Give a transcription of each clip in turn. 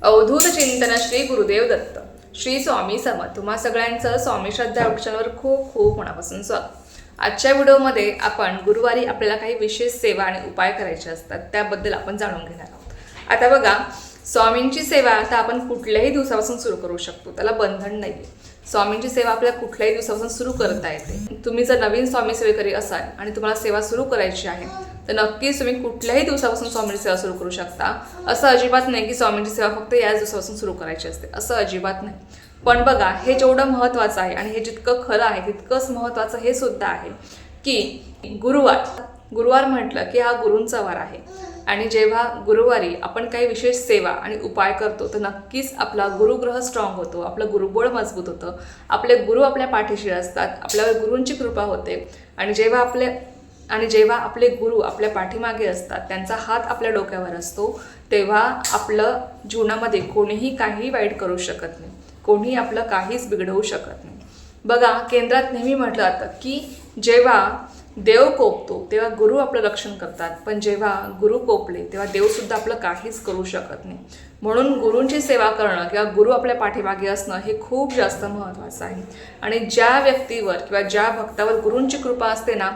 अवधूत चिंतन श्री गुरुदेव दत्त. श्री स्वामी समर्थ. तुम्हा सगळ्यांचं स्वामी श्रद्धा ऑप्शनवर खूप खूप मनापासून स्वागत. आजच्या व्हिडिओमध्ये आपण गुरुवारी आपल्याला काही विशेष सेवा आणि उपाय करायचे असतात त्याबद्दल आपण जाणून घेणार आहोत. आता बघा, स्वामींची सेवा आता आपण कुठल्याही दिवसापासून सुरू करू शकतो, त्याला बंधन नाही. स्वामींची सेवा आपल्याला कुठल्याही दिवसापासून सुरू करता येते. तुम्ही जर नवीन स्वामी सेवेकरी असाल आणि तुम्हाला सेवा सुरू करायची आहे तर नक्कीच तुम्ही कुठल्याही दिवसापासून स्वामींची सेवा सुरू करू शकता. असं अजिबात नाही की स्वामींची सेवा फक्त याच दिवसापासून सुरू करायची असते, असं अजिबात नाही. पण बघा, हे जेवढं महत्त्वाचं आहे आणि हे जितकं खरं आहे तितकंच महत्त्वाचं हे सुद्धा आहे की गुरुवार म्हटलं की हा गुरूंचा वार आहे. आणि जेव्हा गुरुवारी आपण काही विशेष सेवा आणि उपाय करतो तर नक्कीच आपला गुरुग्रह स्ट्रॉंग होतो, आपलं गुरुबळ मजबूत होतं, आपले गुरु आपल्या पाठीशी असतात, आपल्यावर गुरूंची कृपा होते. आणि जेव्हा आपले गुरु आपल्या पाठीमागे असतात, त्यांचा हात आपल्या डोक्यावर असतो, तेव्हा आपलं जीवनामध्ये कोणीही काही वाईट करू शकत नाही, कोणी आपलं काहीच बिघडवू शकत नाही. बघा, केंद्रात नेहमी म्हटलं जातं की जेव्हा देव कोपतो तेव्हा गुरु आपलं रक्षण करतात, पण जेव्हा गुरु कोपले तेव्हा देवसुद्धा आपलं काहीच करू शकत नाही. म्हणून गुरूंची सेवा करणं किंवा गुरु आपल्या पाठीमागे असणं हे खूप जास्त महत्त्वाचं आहे. आणि ज्या व्यक्तीवर किंवा ज्या भक्तावर गुरूंची कृपा असते ना,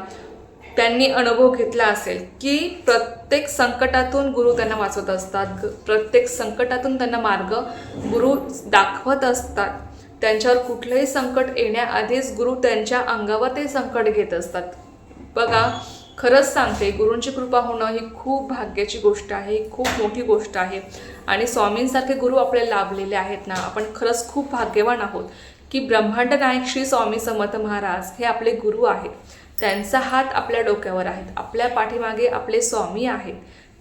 त्यांनी अनुभव घेतला असेल की प्रत्येक संकटातून गुरु त्यांना वाचवत असतात, प्रत्येक संकटातून त्यांना मार्ग गुरु दाखवत असतात. त्यांच्यावर कुठलंही संकट येण्याआधीच गुरु त्यांच्या अंगावर ते संकट घेत असतात. बघा, खरंच सांगते, गुरूंची कृपा होणं ही खूप भाग्याची गोष्ट आहे, खूप मोठी गोष्ट आहे. आणि स्वामींसारखे गुरु आपल्याला लाभलेले आहेत ना, आपण खरंच खूप भाग्यवान आहोत की ब्रह्मांड नायक श्री स्वामी समर्थ महाराज हे आपले गुरु आहेत. त्यांचा हात आपल्या डोक्यावर आहेत, आपल्या पाठीमागे आपले स्वामी आहेत.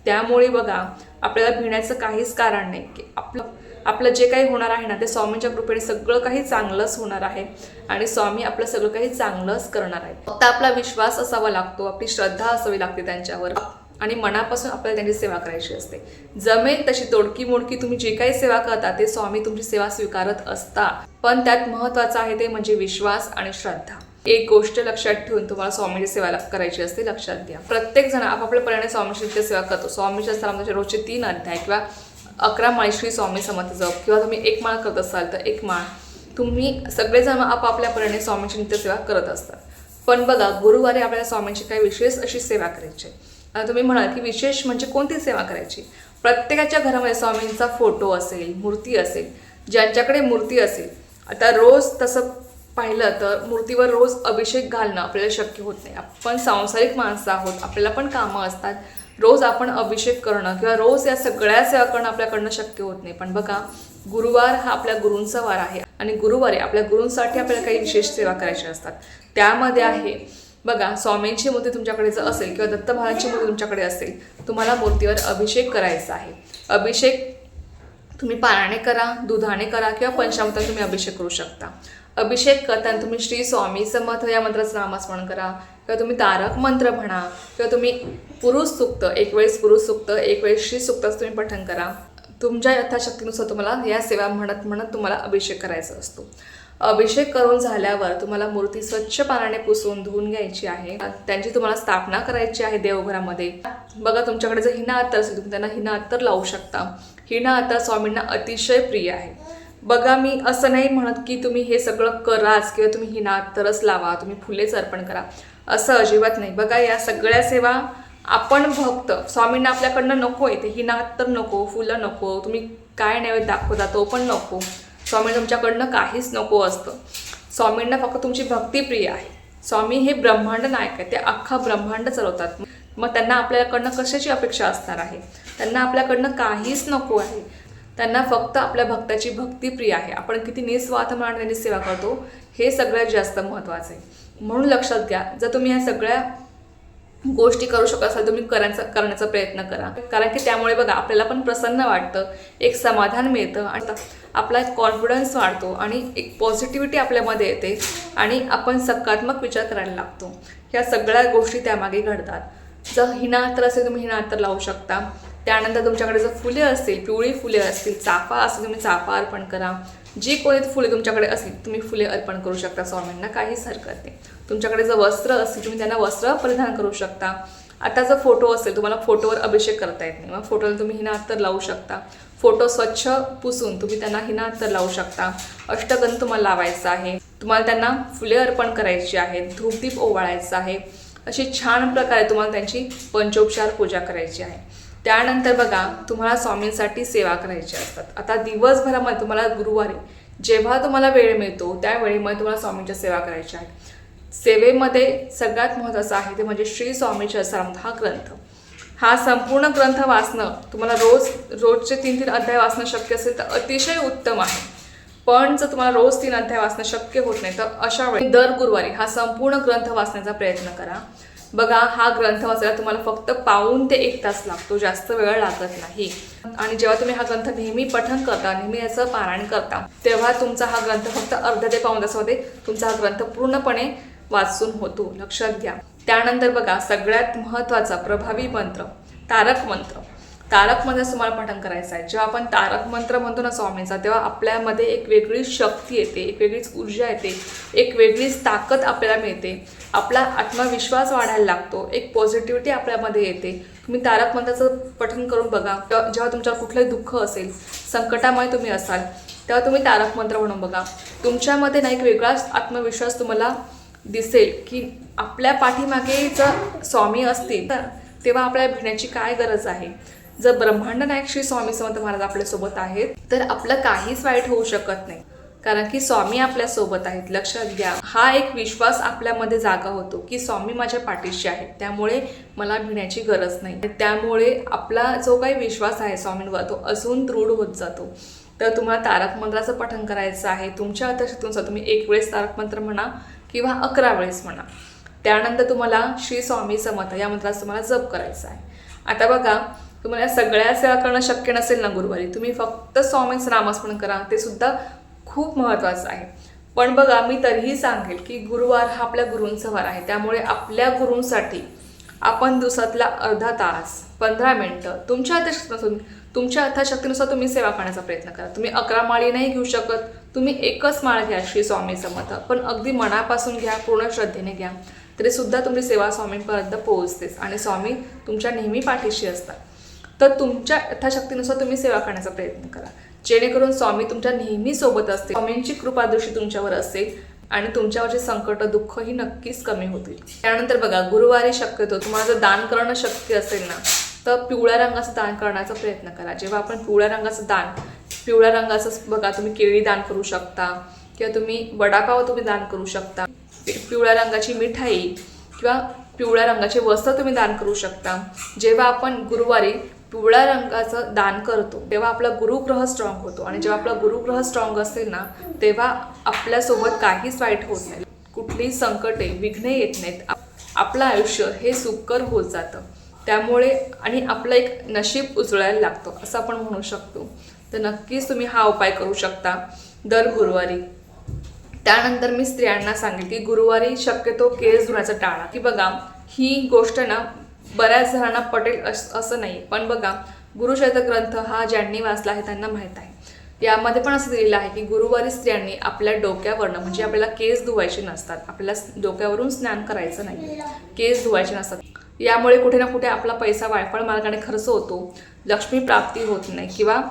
त्यामुळे बघा, आपल्याला भिण्याचं काहीच कारण नाही की आपलं जे काही होणार आहे ना ते स्वामींच्या कृपेने सगळं काही चांगलंच होणार आहे. आणि स्वामी आपलं सगळं काही चांगलंच करणार आहे. फक्त आपला विश्वास असावा लागतो, आपली श्रद्धा असावी लागते त्यांच्यावर, आणि मनापासून आपल्याला त्यांची सेवा करायची असते. जमेल तशी तोडकी मोडकी तुम्ही जे काही सेवा करता ते स्वामी तुमची सेवा स्वीकारत असतात. पण त्यात महत्त्वाचं आहे ते म्हणजे विश्वास आणि श्रद्धा. एक गोष्ट लक्षात ठेवून तुम्हाला स्वामींची सेवा करायची असते, लक्षात घ्या. प्रत्येक जण आपापल्या परीने स्वामींची सेवा करतो. स्वामीच्या सलामचे रोजचे 3 अध्याय किंवा 11 माळी श्री स्वामी समर्थ जप, किंवा तुम्ही 1 माळ करत असाल तर 1 माळ, तुम्ही सगळेजण आपापल्या परीने स्वामींची नित्यसेवा करत असतात. पण बघा, गुरुवारी आपल्याला स्वामींची काही विशेष अशी सेवा करायची. आता तुम्ही म्हणाल की विशेष म्हणजे कोणती सेवा करायची? प्रत्येकाच्या घरामध्ये स्वामींचा फोटो असेल, मूर्ती असेल. ज्यांच्याकडे मूर्ती असेल, आता रोज तसं पाहिलं तर मूर्तीवर रोज अभिषेक घालणं आपल्याला शक्य होत नाही. आपण सांसारिक माणसं आहोत, आपल्याला पण कामं असतात. रोज आपण अभिषेक करणं किंवा रोज या सगळ्या सेवा करणं आपल्याकडनं शक्य होत नाही. पण बघा, गुरुवार हा आपल्या गुरूंचा वार आहे आणि गुरुवारी आपल्या गुरूंसाठी आपल्याला काही विशेष सेवा करायच्या असतात. त्यामध्ये आहे बघा, स्वामींची मूर्ती तुमच्याकडे जर असेल किंवा दत्त महाराजांची मूर्ती तुमच्याकडे असेल, तुम्हाला मूर्तीवर अभिषेक करायचा आहे. अभिषेक तुम्ही पाण्याने करा, दुधाने करा किंवा पंचामृताने तुम्ही अभिषेक करू शकता. अभिषेक करताना तुम्ही श्री स्वामी समर्थ या मंत्राचं नामस्मरण करा, किंवा तुम्ही तारक मंत्र म्हणा, किंवा तुम्ही पुरुष सूक्त, एक वेळेस पुरुष सूक्त, एक वेळेस श्री सूक्ताचं तुम्ही पठण करा. तुमच्या यथाशक्तीनुसार तुम्हाला या सेवा म्हणत तुम्हाला अभिषेक करायचा असतो. अभिषेक करून झाल्यावर तुम्हाला मूर्ती स्वच्छ पाण्याने पुसून धुवून घ्यायची आहे. त्यांची तुम्हाला स्थापना करायची आहे देवघरामध्ये. बघा, तुमच्याकडे जर हिना अत्तर असेल, तुम्ही त्यांना हिना अत्तर लावू शकता. हिना अत्तर स्वामींना अतिशय प्रिय आहे. बघा, मी असं नाही म्हणत की तुम्ही हे सगळं कराच किंवा तुम्ही हिना अत्तरच लावा, तुम्ही फुलेच अर्पण करा, असं अजिबात नाही. बघा, या सगळ्या सेवा आपण भक्त स्वामींना आपल्याकडनं नको आहे. ते हिना अत्तर नको, फुलं नको, तुम्ही काय नैवेद्य दाखवता तो पण नको. स्वामींना तुमच्याकडनं काहीच नको असतं. स्वामींना फक्त तुमची भक्ती प्रिय आहे. स्वामी हे ब्रह्मांड नायक आहे, ते अख्खा ब्रह्मांड चालवतात. मग त्यांना आपल्याकडनं कशाची अपेक्षा असणार आहे? त्यांना आपल्याकडनं काहीच नको आहे. त्यांना फक्त आपल्या भक्ताची भक्ती प्रिय आहे. आपण किती निस्वार्थ मनाने त्यांची सेवा करतो हे सगळ्यात जास्त महत्त्वाचं आहे. म्हणून लक्षात घ्या, जर तुम्ही या सगळ्या गोष्टी करू शकत असाल तुम्ही करण्याचा प्रयत्न करा. कारण की त्यामुळे बघा, आपल्याला पण प्रसन्न वाटतं, एक समाधान मिळतं आणि आपला एक कॉन्फिडन्स वाढतो आणि एक पॉझिटिव्हिटी आपल्यामध्ये येते आणि आपण सकारात्मक विचार करायला लागतो. ह्या सगळ्या गोष्टी त्यामागे घडतात. जर हिना अत्तर असेल तुम्ही हिना अत्तर लावू शकता. त्यानंतर तुमच्याकडे जर फुले असतील, पिवळी फुले असतील, चाफा असेल, तुम्ही चाफा अर्पण करा. जी कोणी फुले तुमच्याकडे असतील तुम्ही फुले अर्पण करू शकता स्वामींना, काहीच हरकत नाही. तुमच्याकडे जर वस्त्र असतील तुम्ही त्यांना वस्त्र परिधान करू शकता. आता जर फोटो असेल, तुम्हाला फोटोवर अभिषेक करता येत नाही, मग फोटोला तुम्ही हिना अत्तर लावू शकता. फोटो स्वच्छ पुसून तुम्ही त्यांना हिना अत्तर लावू शकता. अष्टगंध तुम्हाला लावायचा आहे. तुम्हाला त्यांना फुले अर्पण करायची आहेत, धूपदीप ओवाळायचा आहे. अशी छान प्रकारे तुम्हाला त्यांची पंचोपचार पूजा करायची आहे. त्यानंतर बघा, तुम्हाला स्वामींसाठी सेवा करायची असतात. आता दिवसभरामध्ये तुम्हाला गुरुवारी जेव्हा तुम्हाला वेळ मिळतो त्यावेळेमध्ये तुम्हाला स्वामींच्या सेवा करायच्या आहेत. सेवेमध्ये सगळ्यात महत्त्वाचं आहे ते म्हणजे श्री स्वामी चरितामृत हा ग्रंथ. हा संपूर्ण ग्रंथ वाचणं तुम्हाला रोजचे 3-3 अध्याय वाचणं शक्य असेल तर अतिशय उत्तम आहे. पण जर तुम्हाला रोज 3 अध्याय वाचणं शक्य होत नाही तर अशा वेळी दर गुरुवारी हा संपूर्ण ग्रंथ वाचण्याचा प्रयत्न करा. बघा, हा ग्रंथ वाचायला तुम्हाला फक्त पाऊण ते 1 तास लागतो, जास्त वेळ लागत नाही. आणि जेव्हा तुम्ही हा ग्रंथ नेहमी पठण करता, नेहमी याचं पारायण करता, तेव्हा तुमचा हा ग्रंथ फक्त अर्ध्या ते पाऊण तासामध्ये तुमचा हा ग्रंथ पूर्णपणे वाचून होतो, लक्षात घ्या. त्यानंतर बघा, सगळ्यात महत्त्वाचा प्रभावी मंत्र तारक मंत्र. तारक मंत्र तुम्हाला पठण करायचं आहे. जेव्हा आपण तारक मंत्र म्हणतो ना स्वामींचा, तेव्हा आपल्यामध्ये एक वेगळीच शक्ती येते, एक वेगळीच ऊर्जा येते, एक वेगळीच ताकद आपल्याला मिळते. आपला आत्मविश्वास वाढायला लागतो, एक पॉझिटिव्हिटी आपल्यामध्ये येते. तुम्ही तारक मंत्राचं पठण करून बघा. जेव्हा तुमच्यावर कुठलंही दुःख असेल, संकटामध्ये तुम्ही असाल, तेव्हा तुम्ही तारक मंत्र म्हणून बघा. तुमच्यामध्ये ना एक वेगळाच आत्मविश्वास तुम्हाला दिसेल की आपल्या पाठीमागे जर स्वामी असतील तर तेव्हा आपल्याला भिण्याची काय गरज आहे. जर ब्रह्मांड नायक श्री स्वामी समर्थ महाराज आपल्यासोबत आहेत तर आपलं काहीच वाईट होऊ शकत नाही, कारण की स्वामी आपल्यासोबत आहेत. लक्षात घ्या, हा एक विश्वास आपल्यामध्ये जागा होतो की स्वामी माझ्या पाठीशी आहे, त्यामुळे मला भिण्याची गरज नाही. त्यामुळे आपला जो काही विश्वास आहे स्वामींवर तो अजून दृढ होत जातो. तर तुम्हाला तारक मंत्राचं पठण करायचं आहे. तुमच्या अर्थशक्तीनुसार तुम्ही 1 वेळेस तारक मंत्र म्हणा किंवा 11 वेळेस म्हणा. त्यानंतर तुम्हाला श्री स्वामी समर्थ या मंत्राचा तुम्हाला जप करायचा आहे. आता बघा, तुम्हाला सगळ्या सेवा करणं शक्य नसेल ना गुरुवारी, तुम्ही फक्त स्वामींचं नामस्मरण करा, ते सुद्धा खूप महत्त्वाचं आहे. पण बघा, मी तरीही सांगेल की गुरुवार हा आपल्या गुरूंचा वार आहे, त्यामुळे आपल्या गुरूंसाठी आपण दिवसातला अर्धा तास 15 मिनटं तुमच्या अर्थशक्तीनुसार तुम्ही सेवा करण्याचा प्रयत्न करा. तुम्ही 11 माळी नाही घेऊ शकत, तुम्ही 1च माळ घ्या श्री स्वामी समर्थ, पण अगदी मनापासून घ्या, पूर्ण श्रद्धेने घ्या, तरी सुद्धा तुमची सेवा स्वामींपर्यंत पोहोचतेच आणि स्वामी तुमच्या नेहमी पाठीशी असतात. तर तुमच्या यथाशक्तीनुसार तुम्ही सेवा करण्याचा प्रयत्न करा, जेणेकरून स्वामी तुमच्या नेहमी सोबत असते. स्वामींची कृपादृष्टी तुमच्यावर असेल आणि तुमच्यावरचे संकट दुःखही नक्कीच कमी होतील. त्यानंतर बघा, गुरुवारी शक्यतो तुम्हाला जर दान करणं शक्य असेल ना तर पिवळ्या रंगाचं दान करण्याचा प्रयत्न करा. जेव्हा आपण पिवळ्या रंगाचं बघा, तुम्ही केळी दान करू शकता किंवा तुम्ही वडापाव तुम्ही दान करू शकता, पिवळ्या रंगाची मिठाई किंवा पिवळ्या रंगाचे वस्त्र तुम्ही दान करू शकता. जेव्हा आपण गुरुवारी पिवळ्या रंगाचं दान करतो तेव्हा आपला गुरुग्रह स्ट्रॉंग होतो, आणि जेव्हा आपला गुरुग्रह स्ट्रॉंग असेल ना तेव्हा आपल्यासोबत काहीच वाईट होत नाही, कुठलीही संकटे विघ्ने येत नाहीत. आपलं आयुष्य हे सुकर होत जातं. त्यामुळे आणि आपलं एक नशीब उजळायला लागतं असं आपण म्हणू शकतो. तर नक्कीच तुम्ही हा उपाय करू शकता दर गुरुवारी. त्यानंतर मी स्त्रियांना सांगेल की गुरुवारी शक्यतो केस धुण्याचं टाळा. की बघा, ही गोष्ट ना बऱ्याच जणांना पटेल असं नाही, पण बघा, गुरुचरित्र ग्रंथ हा ज्यांनी वाचला आहे त्यांना माहीत आहे. यामध्ये पण असं दिलेलं आहे की गुरुवारी स्त्रियांनी आपल्या डोक्यावरनं, म्हणजे आपल्याला केस धुवायचे नसतात, आपल्याला डोक्यावरून स्नान करायचं नाही, केस धुवायचे नसतात. यामुळे कुठे ना कुठे आपला पैसा वायफळ मार्गाने खर्च होतो, लक्ष्मी प्राप्ती होत नाही किंवा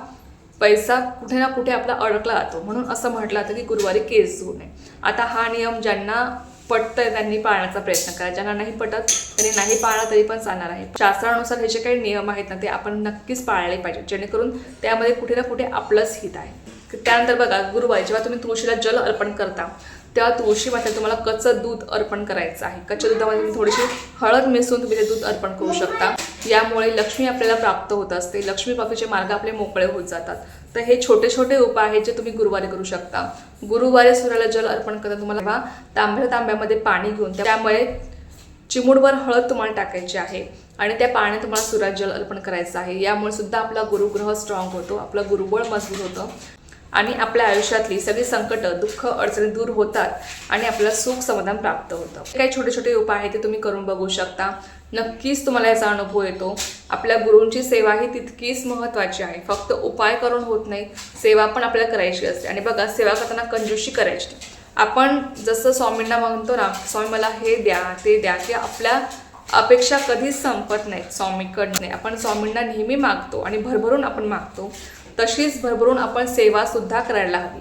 पैसा कुठे ना कुठे आपला अडकला जातो. म्हणून असं म्हटलं जातं की गुरुवारी केस धुवू नये. आता हा नियम ज्यांना पटतंय त्यांनी पाळण्याचा प्रयत्न करा, ज्यांना नाही पटत त्यांनी नाही पाळला तरी पण चालणार आहे. शास्त्रानुसार हे जे काही नियम आहेत ना ते आपण नक्कीच पाळले पाहिजे, जेणेकरून त्यामध्ये कुठे ना कुठे आपलंच हित आहे. त्यानंतर बघा, गुरुवारी जेव्हा तुम्ही तुळशीला जल अर्पण करता तेव्हा तुळशी मातेला तुम्हाला कच्चं दूध अर्पण करायचं आहे. कच्च्या दुधामध्ये तुम्ही थोडीशी हळद मिसळून तुम्ही ते दूध अर्पण करू शकता. यामुळे लक्ष्मी आपल्याला प्राप्त होत असते, लक्ष्मी प्राप्तीचे मार्ग आपले मोकळे होत जातात. तर हे छोटे छोटे उपाय आहेत जे तुम्ही गुरुवारी करू शकता. गुरुवारी सूर्याला जल अर्पण करता तुम्हाला तांब्यामध्ये पाणी घेऊन त्यामुळे चिमूटभर हळद तुम्हाला टाकायची आहे आणि त्या पाण्यात तुम्हाला सूर्याला जल अर्पण करायचं आहे. यामुळे सुद्धा आपला गुरुग्रह स्ट्रॉंग होतो, आपलं गुरुबळ मजबूत होतं आणि आपल्या आयुष्यातली सगळी संकट दुःख अडचणी दूर होतात आणि आपल्याला सुख समाधान प्राप्त होतं. काही छोटे छोटे उपाय आहेत ते तुम्ही करून बघू शकता. नक्कीच तुम्हाला याचा अनुभव येतो. आपल्या गुरूंची सेवा ही तितकीच महत्त्वाची आहे, फक्त उपाय करून होत नाही, सेवा पण आपल्याला करायची असते. आणि बघा, सेवा करताना कंजूशी करायची. आपण जसं स्वामींना म्हणतो ना, स्वामी मला हे द्या ते द्या, की आपल्या अपेक्षा कधीच संपत नाहीत स्वामीकडने. आपण स्वामींना नेहमी मागतो आणि भरभरून आपण मागतो. तशीच भरभरून आपण सेवासुद्धा करायला हवी.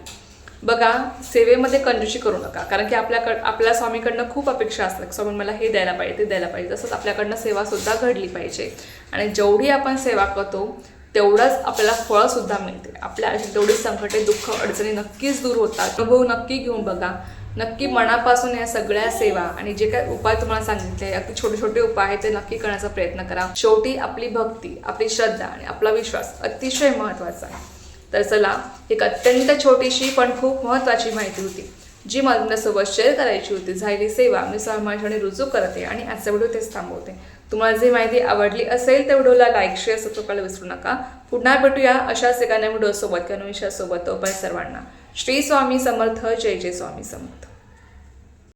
बघा, सेवेमध्ये कंजूसी करू नका, कारण की आपल्या स्वामीकडनं खूप अपेक्षा असतात. स्वामी मला हे द्यायला पाहिजे, ते द्यायला पाहिजे. तसंच आपल्याकडनं सेवासुद्धा घडली पाहिजे. आणि जेवढी आपण सेवा करतो तेवढंच आपल्याला फळंसुद्धा मिळते. आपल्या आयुष्यात तेवढी संकटे, दुःख, अडचणी नक्कीच दूर होतात. अनुभव नक्की घेऊन बघा. नक्की मनापासून या सगळ्या सेवा आणि जे काही उपाय तुम्हाला सांगितले, अगदी छोटे छोटे उपाय आहेत, ते नक्की करण्याचा प्रयत्न करा. शेवटी आपली भक्ती, आपली श्रद्धा आणि आपला विश्वास अतिशय महत्त्वाचा आहे. तर चला, एक अत्यंत छोटीशी पण खूप महत्त्वाची माहिती होती जी मला तुमच्यासोबत शेअर करायची होती. झालेली सेवा मी स्वामींकडे रुजू करते आणि आजचा व्हिडिओ तेच थांबवते. तुम्हाला जी माहिती आवडली असेल तर व्हिडिओला लाईक, शेअर, सबस्क्राईब करायला विसरू नका. पुन्हा भेटूया अशाच एका नवीन व्हिडिओसोबत किंवा विषयासोबत. तोपर्यंत सर्वांना श्री स्वामी समर्थ. जय जय स्वामी समर्थ.